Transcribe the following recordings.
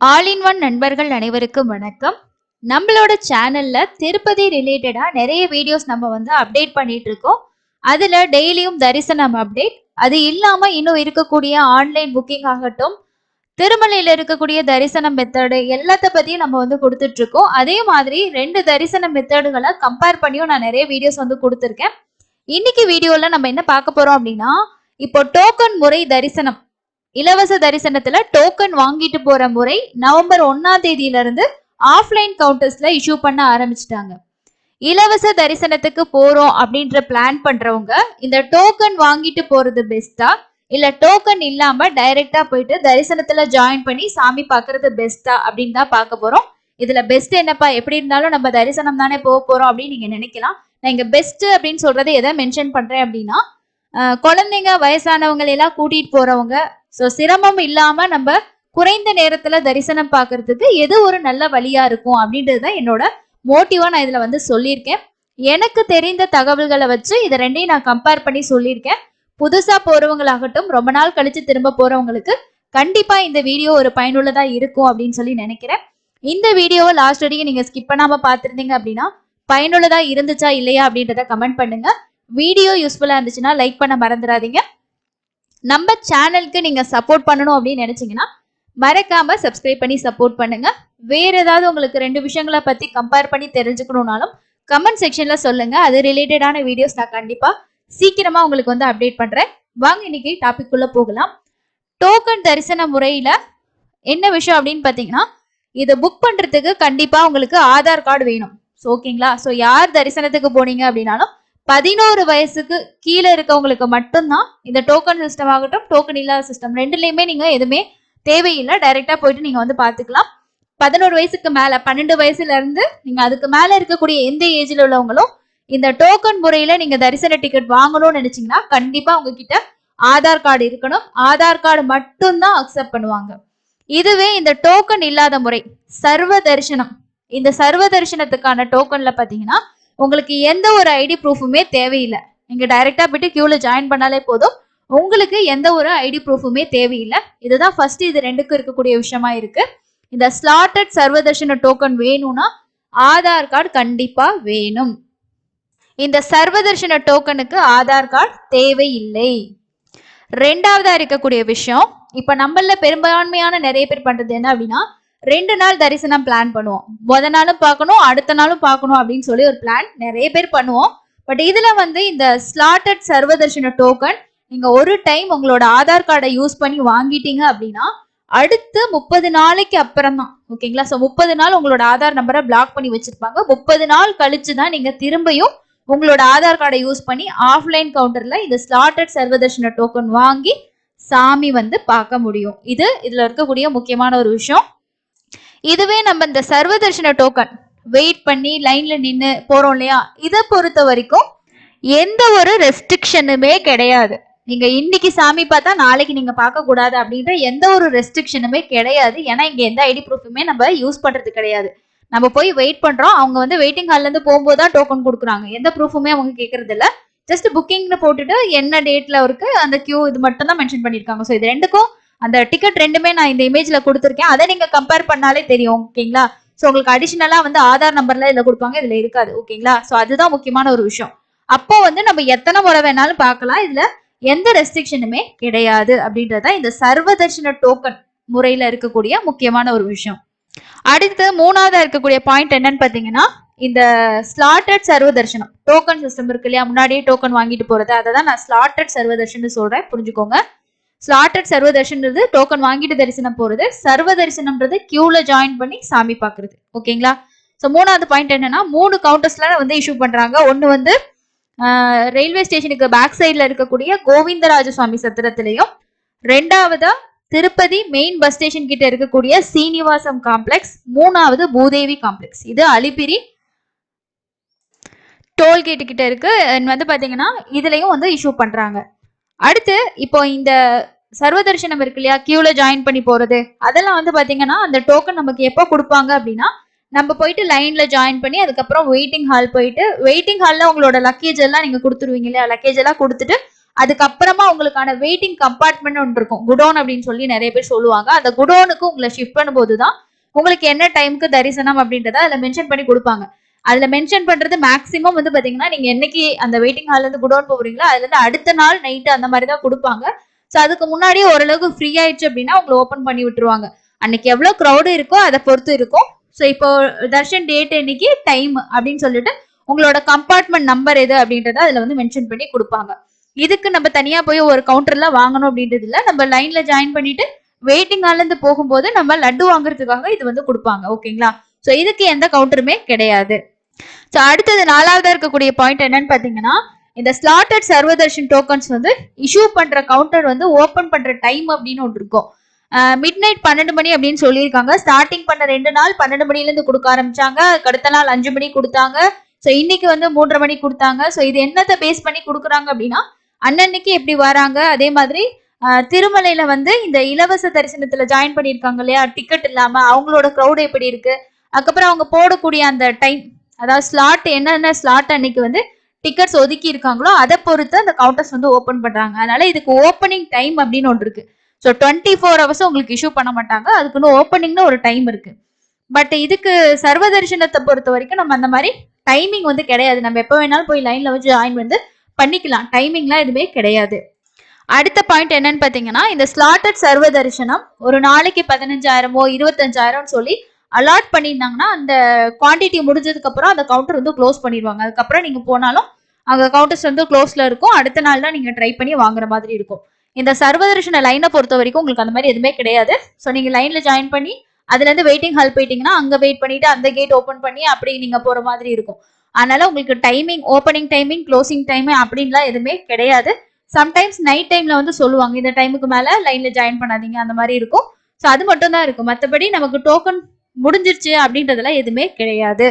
All in one நண்பர்கள் அனைவருக்கும் வணக்கம். நம்மளோட சேனல்ல திருப்பதி ரிலேட்டடா நிறைய வீடியோஸ் நம்ம வந்து அப்டேட் பண்ணிட்டு இருக்கோம். அதுல டெய்லியும் தரிசனம் அப்டேட், அது இல்லாம இன்னும் இருக்கக்கூடிய ஆன்லைன் புக்கிங் ஆகட்டும், திருமலையில இருக்கக்கூடிய தரிசன மெத்தடு எல்லாத்த பத்தியும் நம்ம வந்து கொடுத்துட்டு இருக்கோம். அதே மாதிரி 2 தரிசன மெத்தடுகளை கம்பேர் பண்ணியும் நான் நிறைய வீடியோஸ் வந்து கொடுத்துருக்கேன். இன்னைக்கு வீடியோல நம்ம என்ன பார்க்க போறோம் அப்படின்னா, இப்போ டோக்கன் முறை தரிசனம், இலவச தரிசனத்துல டோக்கன் வாங்கிட்டு போற முறை நவம்பர் 1ஆம் தேதியில இருந்து ஆஃப்லைன் கவுண்டர்ஸ்ல இஷ்யூ பண்ண ஆரம்பிச்சிட்டாங்க. இலவச தரிசனத்துக்கு போறோம் அப்படின்ற பிளான் பண்றவங்க இந்த டோக்கன் வாங்கிட்டு போறது பெஸ்டா, இல்ல டோக்கன் இல்லாம டைரக்டா போயிட்டு தரிசனத்துல ஜாயின் பண்ணி சாமி பாக்குறது பெஸ்டா அப்படின்னு தான் பார்க்க போறோம். இதுல பெஸ்ட் என்னப்பா, எப்படி இருந்தாலும் நம்ம தரிசனம் தானே போக போறோம் அப்படின்னு நீங்க நினைக்கலாம். நான் இங்க பெஸ்ட் அப்படின்னு சொல்றது எதை மென்ஷன் பண்றேன் அப்படின்னா, குழந்தைங்க வயசானவங்க எல்லாம் கூட்டிட்டு போறவங்க, ஸோ சிரமம் இல்லாம நம்ம குறைந்த நேரத்துல தரிசனம் பார்க்கறதுக்கு எது ஒரு நல்ல வழியா இருக்கும் அப்படின்றது தான் என்னோட மோட்டிவா நான் இதுல வந்து சொல்லியிருக்கேன். எனக்கு தெரிந்த தகவல்களை வச்சு இதை ரெண்டையும் நான் கம்பேர் பண்ணி சொல்லியிருக்கேன். புதுசா போறவங்களாகட்டும், ரொம்ப நாள் கழிச்சு திரும்ப போறவங்களுக்கு கண்டிப்பா இந்த வீடியோ ஒரு பயனுள்ளதா இருக்கும் அப்படின்னு சொல்லி நினைக்கிறேன். இந்த வீடியோவை லாஸ்ட் வரைக்கும் நீங்க ஸ்கிப் பண்ணாம பார்த்துருந்தீங்க அப்படின்னா பயனுள்ளதா இருந்துச்சா இல்லையா அப்படின்றத கமெண்ட் பண்ணுங்க. வீடியோ யூஸ்ஃபுல்லா இருந்துச்சுன்னா லைக் பண்ண மறந்துடாதீங்க. நம்ம சேனலுக்கு நீங்க சப்போர்ட் பண்ணணும் அப்படின்னு நினைச்சீங்கன்னா மறக்காம சப்ஸ்கிரைப் பண்ணி சப்போர்ட் பண்ணுங்க. வேற ஏதாவது உங்களுக்கு 2 விஷயங்களை பத்தி கம்பேர் பண்ணி தெரிஞ்சுக்கணும்னாலும் கமெண்ட் செக்ஷன்ல சொல்லுங்க. அது ரிலேட்டடான வீடியோஸ் நான் கண்டிப்பா சீக்கிரமா உங்களுக்கு வந்து அப்டேட் பண்றேன். வாங்க இன்னைக்கு டாபிக் உள்ள போகலாம். டோக்கன் தரிசன முறையில என்ன விஷயம் அப்படின்னு பாத்தீங்கன்னா, இதை புக் பண்றதுக்கு கண்டிப்பா உங்களுக்கு ஆதார் கார்டு வேணும். ஓகேங்களா? ஸோ யார் தரிசனத்துக்கு போனீங்க அப்படின்னாலும் 11 வயசுக்கு கீழே இருக்கவங்களுக்கு மட்டும்தான் இந்த டோக்கன் சிஸ்டம் ஆகட்டும், டோக்கன் இல்லாத சிஸ்டம் ரெண்டுலயுமே நீங்க எதுவுமே தேவையில்லை. டைரக்டா போயிட்டு நீங்க வந்து பாத்துக்கலாம். 11 வயசுக்கு மேல, 12 வயசுல இருந்து நீங்க அதுக்கு மேல இருக்கக்கூடிய எந்த ஏஜ்ல உள்ளவங்களும் இந்த டோக்கன் முறையில நீங்க தரிசன டிக்கெட் வாங்கணும்னு நினைச்சீங்கன்னா கண்டிப்பா உங்ககிட்ட ஆதார் கார்டு இருக்கணும். ஆதார் கார்டு மட்டும்தான் அக்செப்ட் பண்ணுவாங்க. இதுவே இந்த டோக்கன் இல்லாத முறை சர்வ தரிசனம், இந்த சர்வ தரிசனத்துக்கான டோக்கன்ல பாத்தீங்கன்னா உங்களுக்கு எந்த ஒரு ஐடி ப்ரூஃபுமே தேவையில்லை. நீங்க டைரக்டா போயிட்டு கியூல ஜாயின் பண்ணாலே போதும். உங்களுக்கு எந்த ஒரு ஐடி ப்ரூஃபுமே தேவையில்லை. இதுதான் ஃபர்ஸ்ட் இது ரெண்டுக்கும் இருக்கக்கூடிய விஷயமா இருக்கு. இந்த ஸ்லாட்டட் சர்வதர்ஷன டோக்கன் வேணும்னா ஆதார் கார்டு கண்டிப்பா வேணும். இந்த சர்வதர்ஷன டோக்கனுக்கு ஆதார் கார்டு தேவையில்லை. ரெண்டாவதா இருக்கக்கூடிய விஷயம், இப்ப நம்மள பெரும்பான்மையான நிறைய பேர் பண்றது என்ன அப்படின்னா, 2 நாள் தரிசனம் பிளான் பண்ணுவோம். முத நாளும் பார்க்கணும், அடுத்த நாளும் பார்க்கணும் அப்படின்னு சொல்லி ஒரு பிளான் நிறைய பேர் பண்ணுவோம். பட் இதுல வந்து இந்த ஸ்லாட்டட் சர்வதர்ஷன டோக்கன் நீங்க ஒரு டைம் உங்களோட ஆதார் கார்டை யூஸ் பண்ணி வாங்கிட்டீங்க அப்படின்னா அடுத்து 30 நாளைக்கு அப்புறம் தான், ஓகேங்களா? ஸோ 30 நாள் உங்களோட ஆதார் நம்பரை பிளாக் பண்ணி வச்சிருப்பாங்க. 30 நாள் கழிச்சு தான் நீங்க திரும்பியும் உங்களோட ஆதார் கார்டை யூஸ் பண்ணி ஆஃப்லைன் கவுண்டர்ல இந்த ஸ்லாட்டட் சர்வதர்ஷன டோக்கன் வாங்கி சாமி வந்து பார்க்க முடியும். இது இதுல இருக்கக்கூடிய முக்கியமான ஒரு விஷயம். இதுவே நம்ம இந்த சர்வதர்ஷன டோக்கன் வெயிட் பண்ணி லைன்ல நின்று போறோம் இல்லையா, இதை பொறுத்த வரைக்கும் எந்த ஒரு ரெஸ்ட்ரிக்ஷனுமே கிடையாது. நீங்க இன்னைக்கு சாமி பார்த்தா நாளைக்கு நீங்க பார்க்க கூடாது அப்படின்ற எந்த ஒரு ரெஸ்ட்ரிக்ஷனுமே கிடையாது. ஏன்னா இங்க எந்த ஐடி ப்ரூஃபுமே நம்ம யூஸ் பண்றது கிடையாது. நம்ம போய் வெயிட் பண்றோம், அவங்க வந்து வெயிட்டிங் ஹால்ல இருந்து போகும்போது தான் டோக்கன் கொடுக்குறாங்க. எந்த ப்ரூஃபுமே அவங்க கேட்கறது இல்ல. ஜஸ்ட் புக்கிங்னு போட்டுட்டு என்ன டேட்ல இருக்கு அந்த கியூ இது மட்டும் தான் மென்ஷன் பண்ணிருக்காங்க. ஸோ இது ரெண்டுக்கும் அந்த டிக்கெட் ரெண்டுமே நான் இந்த இமேஜ்ல கொடுத்துருக்கேன். அதை நீங்க கம்பேர் பண்ணாலே தெரியும். ஓகேங்களா? ஸோ உங்களுக்கு அடிஷனலா வந்து ஆதார் நம்பர்ல இதுல கொடுப்பாங்க, இதுல இருக்காது. ஓகேங்களா? ஸோ அதுதான் முக்கியமான ஒரு விஷயம். அப்போ வந்து நம்ம எத்தனை முறை வேணாலும் பார்க்கலாம், இதுல எந்த ரெஸ்ட்ரிக்ஷனுமே கிடையாது அப்படின்றத இந்த சர்வதர்ஷன டோக்கன் முறையில இருக்கக்கூடிய முக்கியமான ஒரு விஷயம். அடுத்து மூணாவதா இருக்கக்கூடிய பாயிண்ட் என்னன்னு பாத்தீங்கன்னா, இந்த ஸ்லாட்டட் சர்வதர்ஷனம் டோக்கன் சிஸ்டம் இருக்கு இல்லையா, முன்னாடியே டோக்கன் வாங்கிட்டு போறது, அதை தான் நான் ஸ்லாட்டட் சர்வதர்ஷன் சொல்றேன், புரிஞ்சுக்கோங்க. ஸ்லாட்டட் சர்வதர்ஷன்றது டோக்கன் வாங்கிட்டு தரிசனம் போறது, சர்வ தரிசனம்ன்றது கியூல ஜாயின் பண்ணி சாமி பாக்குறது. ஓகேங்களா? ஸோ மூணாவது பாயிண்ட் என்னன்னா, 3 கவுண்டர்ஸ்ல வந்து இஷ்யூ பண்றாங்க. ஒன்னு வந்து ரயில்வே ஸ்டேஷனுக்கு பேக் சைட்ல இருக்கக்கூடிய கோவிந்தராஜ சுவாமி சத்திரத்திலையும், ரெண்டாவதா திருப்பதி மெயின் பஸ் ஸ்டேஷன் கிட்ட இருக்கக்கூடிய சீனிவாசம் காம்ப்ளெக்ஸ், மூணாவது பூதேவி காம்ப்ளெக்ஸ். இது அலிபிரி டோல்கேட்டு கிட்ட இருக்கு. வந்து பாத்தீங்கன்னா இதுலயும் வந்து இஷ்யூ பண்றாங்க. அடுத்து இப்போ இந்த சர்வதர்ஷனம் இருக்கு இல்லையா, கியூல ஜாயின் பண்ணி போறது, அதெல்லாம் வந்து பாத்தீங்கன்னா அந்த டோக்கன் நமக்கு எப்போ கொடுப்பாங்க அப்படின்னா, நம்ம போயிட்டு லைன்ல ஜாயின் பண்ணி அதுக்கப்புறம் வெயிட்டிங் ஹால் போயிட்டு, வெயிட்டிங் ஹால்ல உங்களோட லக்கேஜ் எல்லாம் நீங்க கொடுத்துருவீங்க இல்லையா, லக்கேஜ் எல்லாம் கொடுத்துட்டு அதுக்கப்புறமா உங்களுக்கான வெயிட்டிங் கம்பார்ட்மெண்ட் ஒன்று இருக்கும், குடோன் அப்படின்னு சொல்லி நிறைய பேர் சொல்லுவாங்க. அந்த குடோனுக்கு உங்களை ஷிஃப்ட் பண்ணும்போது தான் உங்களுக்கு என்ன டைமுக்கு தரிசனம் அப்படின்றத அதுல மென்ஷன் பண்ணி கொடுப்பாங்க. அதுல மென்ஷன் பண்றது மேக்சிமம் வந்து பாத்தீங்கன்னா நீங்க என்னைக்கு அந்த வெயிட்டிங் ஹால்ல இருந்து குடோன் போறீங்களோ அதுல இருந்து அடுத்த நாள் நைட்டு அந்த மாதிரி தான் கொடுப்பாங்க. ஸோ அதுக்கு முன்னாடியே ஓரளவுக்கு ஃப்ரீ ஆயிடுச்சு அப்படின்னா உங்களை ஓப்பன் பண்ணி விட்டுருவாங்க. அன்னைக்கு எவ்வளவு க்ரௌடு இருக்கோ அதை பொறுத்து இருக்கும். ஸோ இப்போ தர்ஷன் டேட் இன்னைக்கு டைம் அப்படின்னு சொல்லிட்டு உங்களோட கம்பார்ட்மெண்ட் நம்பர் எது அப்படின்றத அதுல வந்து மென்ஷன் பண்ணி கொடுப்பாங்க. இதுக்கு நம்ம தனியா போய் ஒரு கவுண்டர்ல வாங்கணும் அப்படின்றது இல்ல, நம்ம லைன்ல ஜாயின் பண்ணிட்டு வெயிட்டிங் ஹால்ல இருந்து போகும்போது நம்ம லட்டு வாங்குறதுக்காக இது வந்து கொடுப்பாங்க. ஓகேங்களா? ஸோ இதுக்கு எந்த கவுண்டருமே கிடையாது. ஸோ அடுத்தது 4வதா இருக்கக்கூடிய பாயிண்ட் என்னன்னு பாத்தீங்கன்னா, இந்த ஸ்லாட்டட் சர்வதர்ஷன் டோக்கன்ஸ் வந்து இஷ்யூ பண்ற கவுண்டர் வந்து ஓபன் பண்ற டைம் அப்படின்னு ஒன்று இருக்கும். மிட் நைட் 12 மணி அப்படின்னு சொல்லியிருக்காங்க. ஸ்டார்டிங் பண்ண 2 நாள் 12 மணில இருந்து கொடுக்க ஆரம்பிச்சாங்க. அடுத்த நாள் 5 மணி கொடுத்தாங்க. ஸோ இன்னைக்கு வந்து 3:30 மணி கொடுத்தாங்க. ஸோ இது என்னத்தை பேஸ் பண்ணி கொடுக்குறாங்க அப்படின்னா, அன்னன்னைக்கு எப்படி வராங்க, அதே மாதிரி திருமலையில வந்து இந்த இலவச தரிசனத்துல ஜாயின் பண்ணியிருக்காங்க இல்லையா, டிக்கெட் இல்லாம அவங்களோட க்ரௌட் எப்படி இருக்கு, அதுக்கப்புறம் அவங்க போடக்கூடிய அந்த டைம், அதாவது ஸ்லாட் என்னென்ன ஸ்லாட் அன்னைக்கு வந்து டிக்கெட்ஸ் ஒதுக்கி இருக்காங்களோ அதை பொறுத்து அந்த கவுண்டர்ஸ் வந்து ஓப்பன் பண்றாங்க. அதனால இதுக்கு ஓப்பனிங் டைம் அப்படின்னு ஒன்று இருக்கு. ஸோ 24 ஹவர்ஸ் உங்களுக்கு இஷ்யூ பண்ண மாட்டாங்க, அதுக்குன்னு ஓப்பனிங்னு ஒரு டைம் இருக்கு. பட் இதுக்கு சர்வ தரிசனத்தை பொறுத்த வரைக்கும் நம்ம அந்த மாதிரி டைமிங் வந்து கிடையாது. நம்ம எப்போ வேணாலும் போய் லைன்ல வச்சு ஜாயின் வந்து பண்ணிக்கலாம், டைமிங்லாம் எதுவுமே கிடையாது. அடுத்த பாயிண்ட் என்னன்னு பாத்தீங்கன்னா, இந்த ஸ்லாட்டட் சர்வ தரிசனம் ஒரு நாளைக்கு 15,000 25,000 சொல்லி அலாட் பண்ணியிருந்தாங்கன்னா அந்த குவான்டிட்டி முடிஞ்சதுக்கு அப்புறம் அந்த கவுண்டர் வந்து க்ளோஸ் பண்ணிடுவாங்க. அதுக்கப்புறம் நீங்க போனாலும் அங்க கவுண்டர்ஸ் வந்து க்ளோஸ்ல இருக்கும். அடுத்த நாள் தான் நீங்க ட்ரை பண்ணி வாங்குற மாதிரி இருக்கும். இந்த சர்வதர்ஷன லைனை பொறுத்த வரைக்கும் உங்களுக்கு அந்த மாதிரி எதுவுமே கிடையாது. ஸோ நீங்க லைன்ல ஜாயின் பண்ணி அதுல இருந்து வெயிட்டிங் ஹால் போயிட்டீங்கன்னா அங்க வெயிட் பண்ணிட்டு அந்த கேட் ஓப்பன் பண்ணி அப்படி நீங்க போற மாதிரி இருக்கும். அதனால உங்களுக்கு timing, opening timing, closing time அப்படின்லாம் எதுவுமே கிடையாது. சம்டைம்ஸ் நைட் டைம்ல வந்து சொல்லுவாங்க இந்த டைமுக்கு மேல லைன்ல ஜாயின் பண்ணாதீங்க, அந்த மாதிரி இருக்கும். ஸோ அது மட்டும் தான் இருக்கும். மற்றபடி நமக்கு டோக்கன் முடிஞ்சிருச்சு அப்படின்றதெல்லாம் எதுவுமே கிடையாது.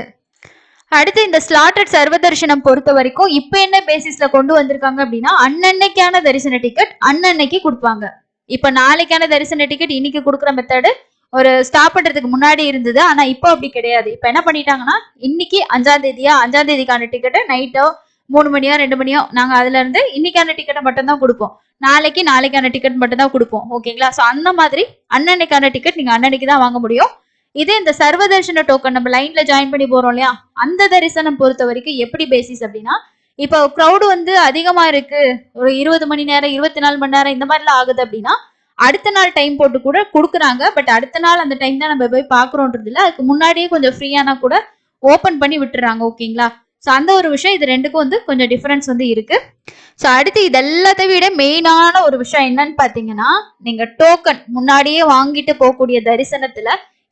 அடுத்து இந்த ஸ்லாட்டட் சர்வ தரிசனம் பொறுத்த வரைக்கும் இப்ப என்ன பேசிஸ்ல கொண்டு வந்திருக்காங்க அப்படின்னா, அன்னன்னைக்கான தரிசன டிக்கெட் அன்னன்னைக்கு கொடுப்பாங்க. இப்ப நாளைக்கான தரிசன டிக்கெட் இன்னைக்கு கொடுக்குற மெத்தடு ஒரு ஸ்டாப் பண்றதுக்கு முன்னாடி இருந்தது. ஆனா இப்போ அப்படி கிடையாது. இப்ப என்ன பண்ணிட்டாங்கன்னா, இன்னைக்கு 5ஆம் தேதியா, 5ஆம் தேதிக்கான டிக்கெட்டை நைட்டோ 3 மணியோ 2 மணியோ நாங்க அதுல இருந்து இன்னைக்கான டிக்கெட்டை மட்டும் தான் கொடுப்போம். நாளைக்கான டிக்கெட் மட்டும் தான் கொடுப்போம். ஓகேங்களா? சோ அந்த மாதிரி அன்னன்னைக்கான டிக்கெட் நீங்க அன்னன்னைக்கு தான் வாங்க முடியும். இதே இந்த சர்வ தரிசன டோக்கன் நம்ம லைன்ல ஜாயின் பண்ணி போறோம் இல்லையா, அந்த தரிசனம் பொறுத்த வரைக்கும் எப்படி பேசிஸ் அப்படின்னா, இப்போ க்ரௌடு வந்து அதிகமா இருக்கு, ஒரு 20 மணி நேரம் 24 மணி நேரம் இந்த மாதிரிலாம் ஆகுது அப்படின்னா அடுத்த நாள் டைம் போட்டு கூட கொடுக்குறாங்க. பட் அடுத்த நாள் அந்த டைம் தான் நம்ம போய் பாக்குறோன்றது இல்லை, அதுக்கு முன்னாடியே கொஞ்சம் ஃப்ரீயானா கூட ஓப்பன் பண்ணி விட்டுறாங்க. ஓகேங்களா? ஸோ அந்த ஒரு விஷயம் இது ரெண்டுக்கும் வந்து கொஞ்சம் டிஃபரன்ஸ் வந்து இருக்கு. ஸோ அடுத்து இது எல்லாத்தையும் விட மெயினான ஒரு விஷயம் என்னன்னு பாத்தீங்கன்னா, நீங்க டோக்கன் முன்னாடியே வாங்கிட்டு போகக்கூடிய தரிசனத்துல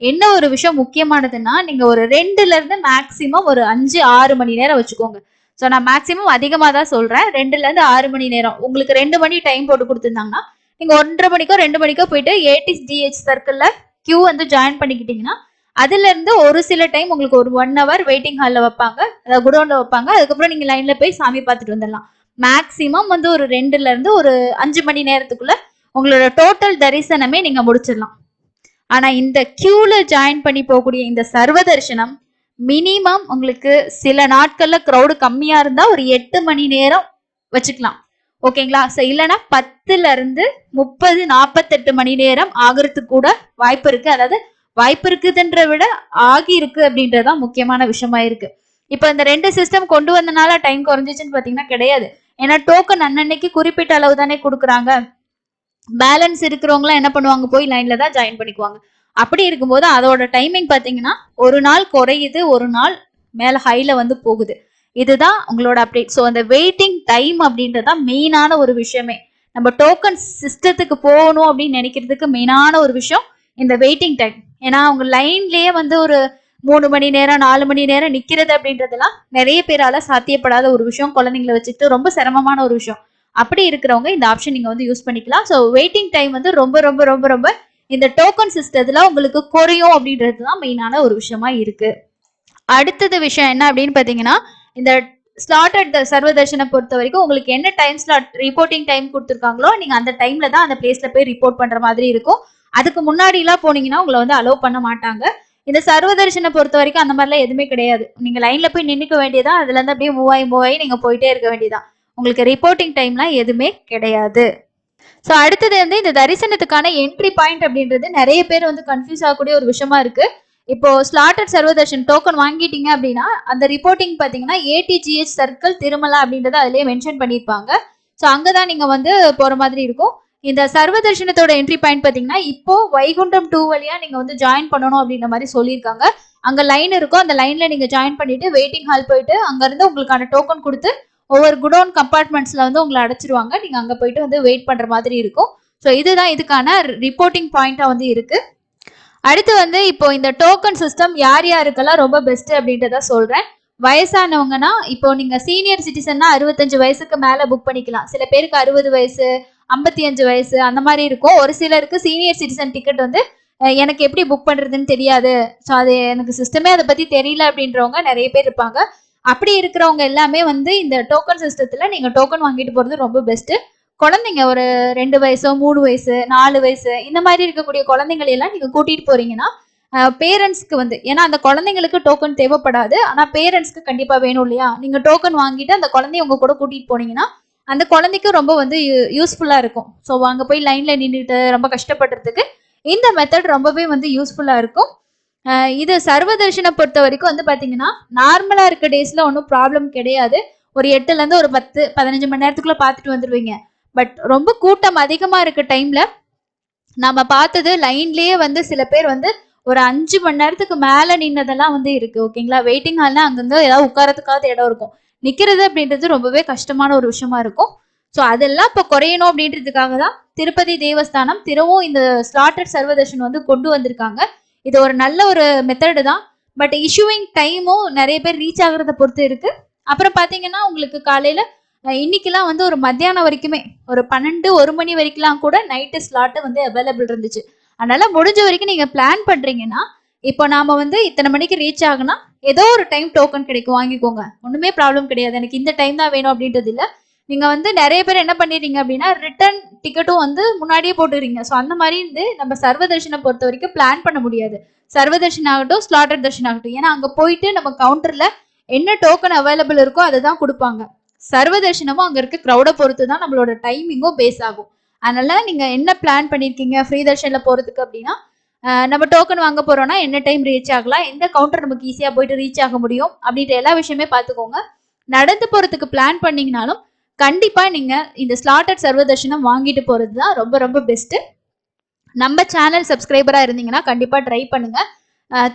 என்ன ஒரு விஷயம் முக்கியமானதுன்னா, நீங்க ஒரு 2ல இருந்து மேக்சிமம் ஒரு 5-6 மணி நேரம் வச்சுக்கோங்க. ஸோ நான் மேக்சிமம் அதிகமா தான் சொல்றேன். 2ல இருந்து 6 மணி நேரம். உங்களுக்கு 2 மணி டைம் போட்டு கொடுத்துருந்தாங்கன்னா நீங்க 1:30 மணிக்கோ 2 மணிக்கோ போயிட்டு ATGH சர்க்கிள்ல கியூ வந்து ஜாயின் பண்ணிக்கிட்டீங்கன்னா அதுல இருந்து ஒரு சில டைம் உங்களுக்கு ஒரு 1 hour வெயிட்டிங் ஹால்ல வைப்பாங்க, அதாவது குடோன்ல வைப்பாங்க. அதுக்கப்புறம் நீங்க லைன்ல போய் சாமி பார்த்துட்டு வந்துடலாம். மேக்சிமம் வந்து ஒரு 2ல இருந்து ஒரு 5 மணி நேரத்துக்குள்ள உங்களோட டோட்டல் தரிசனமே நீங்க முடிச்சிடலாம். ஆனா இந்த கியூல ஜாயின் பண்ணி போகக்கூடிய இந்த சர்வ தரிசனம் மினிமம் உங்களுக்கு சில நாட்கள்ல க்ரௌடு கம்மியா இருந்தா ஒரு 8 மணி நேரம் வச்சுக்கலாம். ஓகேங்களா? ஸோ இல்லைன்னா 10ல இருந்து 30 48 மணி நேரம் ஆகிறதுக்கு கூட வாய்ப்பு இருக்கு. அதாவது வாய்ப்பு இருக்குதுன்ற விட ஆகி இருக்கு அப்படின்றதான் முக்கியமான விஷயமா இருக்கு. இப்ப இந்த 2 சிஸ்டம் கொண்டு வந்தனால டைம் குறைஞ்சிச்சுன்னு பாத்தீங்கன்னா கிடையாது. ஏன்னா டோக்கன் அன்னன்னைக்கு குறிப்பிட்ட அளவு தானே கொடுக்குறாங்க. பேலன்ஸ் இருக்கிறவங்களாம் என்ன பண்ணுவாங்க, போய் லைன்ல தான் ஜாயின் பண்ணிக்குவாங்க. அப்படி இருக்கும்போது அதோட டைமிங் பாத்தீங்கன்னா ஒரு நாள் குறையுது, ஒரு நாள் மேல ஹைல வந்து போகுது. இதுதான் உங்களோட அப்டேட். ஸோ அந்த வெயிட்டிங் டைம் அப்படின்றதான் மெயினான ஒரு விஷயமே. நம்ம டோக்கன் சிஸ்டத்துக்கு போகணும் அப்படின்னு நினைக்கிறதுக்கு மெயினான ஒரு விஷயம் இந்த வெயிட்டிங் டைம். ஏன்னா அவங்க லைன்லயே வந்து ஒரு 3 மணி நேரம் 4 மணி நேரம் நிக்கிறது அப்படின்றதெல்லாம் நிறைய பேரால சாத்தியப்படாத ஒரு விஷயம். குழந்தைங்களை வச்சுட்டு ரொம்ப சிரமமான ஒரு விஷயம். அப்படி இருக்கிறவங்க இந்த ஆப்ஷன் நீங்க வந்து யூஸ் பண்ணிக்கலாம். ஸோ வெயிட்டிங் டைம் வந்து ரொம்ப ரொம்ப ரொம்ப ரொம்ப இந்த டோக்கன் சிஸ்டத்துல உங்களுக்கு குறையும் அப்படின்றது தான் மெயினான ஒரு விஷயமா இருக்கு. அடுத்தது விஷயம் என்ன அப்படின்னு பாத்தீங்கன்னா, இந்த ஸ்லாட்டட் சர்வ தர்ஷனை பொறுத்த வரைக்கும் உங்களுக்கு என்ன டைம் ஸ்லாட் ரிப்போர்ட்டிங் டைம் கொடுத்துருக்காங்களோ நீங்க அந்த டைம்ல தான் அந்த பிளேஸ்ல போய் ரிப்போர்ட் பண்ற மாதிரி இருக்கும். அதுக்கு முன்னாடி எல்லாம் போனீங்கன்னா உங்களை வந்து அலோவ் பண்ண மாட்டாங்க. இந்த சர்வ தரிசனை பொறுத்த வரைக்கும் அந்த மாதிரிலாம் எதுவுமே கிடையாது. நீங்க லைன்ல போய் நின்னுக்க வேண்டியதான், அதுல இருந்து அப்படியே மூவாயி நீங்க போயிட்டே இருக்க வேண்டியதான். உங்களுக்கு ரிப்போர்ட்டிங் டைம்லாம் எதுவுமே கிடையாது. ஸோ அடுத்தது வந்து இந்த தரிசனத்துக்கான என்ட்ரி பாயிண்ட் அப்படின்றது நிறைய பேர் வந்து கன்ஃபியூஸ் ஆகக்கூடிய ஒரு விஷயமா இருக்கு. இப்போ ஸ்லாட்டட் சர்வதர்ஷன் டோக்கன் வாங்கிட்டீங்க அப்படின்னா அந்த ரிப்போர்ட்டிங் பார்த்தீங்கன்னா ஏடிஜிஹெச் சர்க்கிள் திருமலா அப்படின்றத அதிலேயே மென்ஷன் பண்ணியிருப்பாங்க. ஸோ அங்கதான் நீங்க வந்து போற மாதிரி இருக்கும். இந்த சர்வதர்ஷனத்தோட என்ட்ரி பாயிண்ட் பார்த்தீங்கன்னா இப்போ வைகுண்டம் 2 வழியா நீங்க வந்து ஜாயின் பண்ணணும் அப்படின்ற மாதிரி சொல்லியிருக்காங்க. அங்க லைன் இருக்கும், அந்த லைன்ல நீங்க ஜாயின் பண்ணிட்டு வெயிட்டிங் ஹால் போயிட்டு அங்க இருந்து உங்களுக்கான டோக்கன் கொடுத்து ஒவ்வொரு குடோன் கம்பார்ட்மெண்ட்ஸ்ல வந்து உங்களை அடைச்சிருவாங்க. நீங்க அங்க போயிட்டு வந்து வெயிட் பண்ற மாதிரி இருக்கும். ஸோ இதுதான் இதுக்கான ரிப்போர்ட்டிங் பாயிண்டா வந்து இருக்கு. அடுத்து வந்து இப்போ இந்த டோக்கன் சிஸ்டம் யார் யாருக்கெல்லாம் ரொம்ப பெஸ்ட் அப்படின்றத சொல்றேன். வயசானவங்கன்னா இப்போ நீங்க சீனியர் சிட்டிசன்னா 65 வயசுக்கு மேல புக் பண்ணிக்கலாம். சில பேருக்கு 60 வயசு 55 வயசு அந்த மாதிரி இருக்கும். ஒரு சிலருக்கு சீனியர் சிட்டிசன் டிக்கெட் வந்து எனக்கு எப்படி புக் பண்றதுன்னு தெரியாது, ஸோ அது எனக்கு சிஸ்டமே அதை பத்தி தெரியல அப்படின்றவங்க நிறைய பேர் இருப்பாங்க. அப்படி இருக்கிறவங்க எல்லாமே வந்து இந்த டோக்கன் சிஸ்டத்துல நீங்க டோக்கன் வாங்கிட்டு போறது ரொம்ப பெஸ்ட். குழந்தைங்க ஒரு 2 வயசோ 3 வயசு 4 வயசு இந்த மாதிரி இருக்கக்கூடிய குழந்தைங்களை எல்லாம் நீங்க கூட்டிட்டு போறீங்கன்னா பேரண்ட்ஸ்க்கு வந்து, ஏன்னா அந்த குழந்தைங்களுக்கு டோக்கன் தேவைப்படாது, ஆனா பேரண்ட்ஸ்க்கு கண்டிப்பா வேணும் இல்லையா? நீங்க டோக்கன் வாங்கிட்டு அந்த குழந்தைய உங்க கூட கூட்டிட்டு போனீங்கன்னா அந்த குழந்தைக்கு ரொம்ப வந்து யூஸ்ஃபுல்லா இருக்கும். ஸோ அங்க போய் லைன்ல நின்றுட்டு ரொம்ப கஷ்டப்படுறதுக்கு இந்த மெத்தட் ரொம்பவே வந்து யூஸ்ஃபுல்லா இருக்கும். இது சர்வதர்ஷனை பொறுத்த வரைக்கும் வந்து பாத்தீங்கன்னா நார்மலா இருக்க டேஸ்ல ஒன்றும் ப்ராப்ளம் கிடையாது. ஒரு 8ல இருந்து ஒரு 10-15 மணி நேரத்துக்குள்ள பார்த்துட்டு வந்துருவீங்க. பட் ரொம்ப கூட்டம் அதிகமா இருக்க டைம்ல நம்ம பார்த்தது லைன்லயே வந்து சில பேர் வந்து ஒரு 5 மணி நேரத்துக்கு மேல நின்னதெல்லாம் வந்து இருக்கு. ஓகேங்களா? வெயிட்டிங் ஹால்னா அங்கங்க ஏதாவது உட்காரத்துக்காவது இடம் இருக்கும். நிக்கிறது அப்படின்றது ரொம்பவே கஷ்டமான ஒரு விஷயமா இருக்கும். ஸோ அதெல்லாம் இப்போ குறையணும் அப்படின்றதுக்காக தான் திருப்பதி தேவஸ்தானம் திரும்பவும் இந்த ஸ்லாட்டட் சர்வதர்ஷன் வந்து கொண்டு வந்திருக்காங்க. இது ஒரு நல்ல ஒரு மெத்தடு தான். பட் இஷ்யூவிங் டைமும் நிறைய பேர் ரீச் ஆகுறத பொறுத்து இருக்கு. அப்புறம் பாத்தீங்கன்னா உங்களுக்கு காலையில இன்னைக்கெல்லாம் வந்து ஒரு மத்தியானம் வரைக்குமே ஒரு 12-1 மணி வரைக்கும்லாம் கூட நைட்டு ஸ்லாட் வந்து அவைலபிள் இருந்துச்சு. அதனால முடிஞ்ச வரைக்கும் நீங்க பிளான் பண்றீங்கன்னா இப்போ நாம வந்து இத்தனை மணிக்கு ரீச் ஆகுனா ஏதோ ஒரு டைம் டோக்கன் கிடைக்கும், வாங்கிக்கோங்க. ஒண்ணுமே ப்ராப்ளம் கிடையாது. எனக்கு இந்த டைம் தான் வேணும் அப்படின்றது இல்லை. நீங்க வந்து நிறைய பேர் என்ன பண்ணிடுறீங்க அப்படின்னா ரிட்டர்ன் டிக்கெட்டும் வந்து முன்னாடியே போட்டுறீங்க. ஸோ அந்த மாதிரி வந்து நம்ம சர்வதர்ஷனை பொறுத்த வரைக்கும் பிளான் பண்ண முடியாது. சர்வதர்ஷன் ஆகட்டும் ஸ்லாட்டட் தர்ஷன் ஆகட்டும், ஏன்னா அங்க போயிட்டு நம்ம கவுண்டர்ல என்ன டோக்கன் அவைலபிள் இருக்கோ அதை தான் கொடுப்பாங்க. சர்வதர்ஷனமும் அங்க இருக்க க்ரௌடை பொறுத்து தான் நம்மளோட டைமிங்கும் பேஸ் ஆகும். அதனால நீங்க என்ன பிளான் பண்ணிருக்கீங்க ஃப்ரீ தர்ஷன்ல போறதுக்கு அப்படின்னா நம்ம டோக்கன் வாங்க போறோம்னா என்ன டைம் ரீச் ஆகலாம், எந்த கவுண்டர் நமக்கு ஈஸியா போயிட்டு ரீச் ஆக முடியும் அப்படின்ற எல்லா விஷயமே பார்த்துக்கோங்க. நடந்து போறதுக்கு பிளான் பண்ணீங்கனாலும் கண்டிப்பா நீங்க இந்த ஸ்லாட்டட் சர்வதர்ஷனம் வாங்கிட்டு போறது தான் ரொம்ப ரொம்ப பெஸ்ட். நம்ம சேனல் சப்ஸ்கிரைபரா இருந்தீங்கன்னா கண்டிப்பா ட்ரை பண்ணுங்க.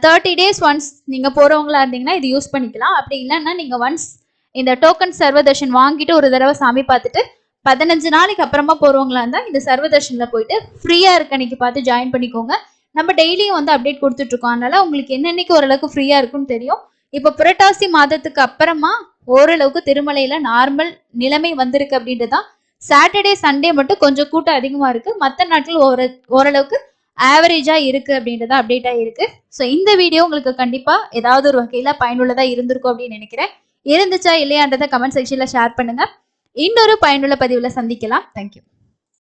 30 days ஒன்ஸ் நீங்க போறவங்களா இருந்தீங்கன்னா இது யூஸ் பண்ணிக்கலாம். அப்படி இல்லைன்னா நீங்க ஒன்ஸ் இந்த டோக்கன் சர்வதர்ஷன் வாங்கிட்டு ஒரு தடவை சாமி பார்த்துட்டு 15 நாளைக்கு அப்புறமா போறவங்களா இருந்தா இந்த சர்வதர்ஷன்ல போயிட்டு ஃப்ரீயா இருக்க அன்னைக்கு பார்த்து ஜாயின் பண்ணிக்கோங்க. நம்ம டெய்லியும் வந்து அப்டேட் கொடுத்துட்டு இருக்கோம். அதனால உங்களுக்கு என்னன்னைக்கு ஓரளவுக்கு ஃப்ரீயா இருக்குன்னு தெரியும். இப்போ புரட்டாசி மாதத்துக்கு அப்புறமா ஓரளவுக்கு திருமலையில நார்மல் நிலைமை வந்திருக்கு அப்படின்றதான். சாட்டர்டே சண்டே மட்டும் கொஞ்சம் கூட்டம் அதிகமா இருக்கு, மற்ற நாட்கள் ஓரளவுக்கு ஆவரேஜா இருக்கு அப்படின்றத அப்டேட் ஆயிருக்கு. ஸோ இந்த வீடியோ உங்களுக்கு கண்டிப்பா ஏதாவது ஒரு வகையில பயனுள்ளதா இருந்திருக்கும் அப்படின்னு நினைக்கிறேன். இருந்துச்சா இல்லையான்றதை கமெண்ட் செக்ஷன்ல ஷேர் பண்ணுங்க. இன்னொரு பயனுள்ள பதிவுல சந்திக்கலாம். தேங்க்யூ.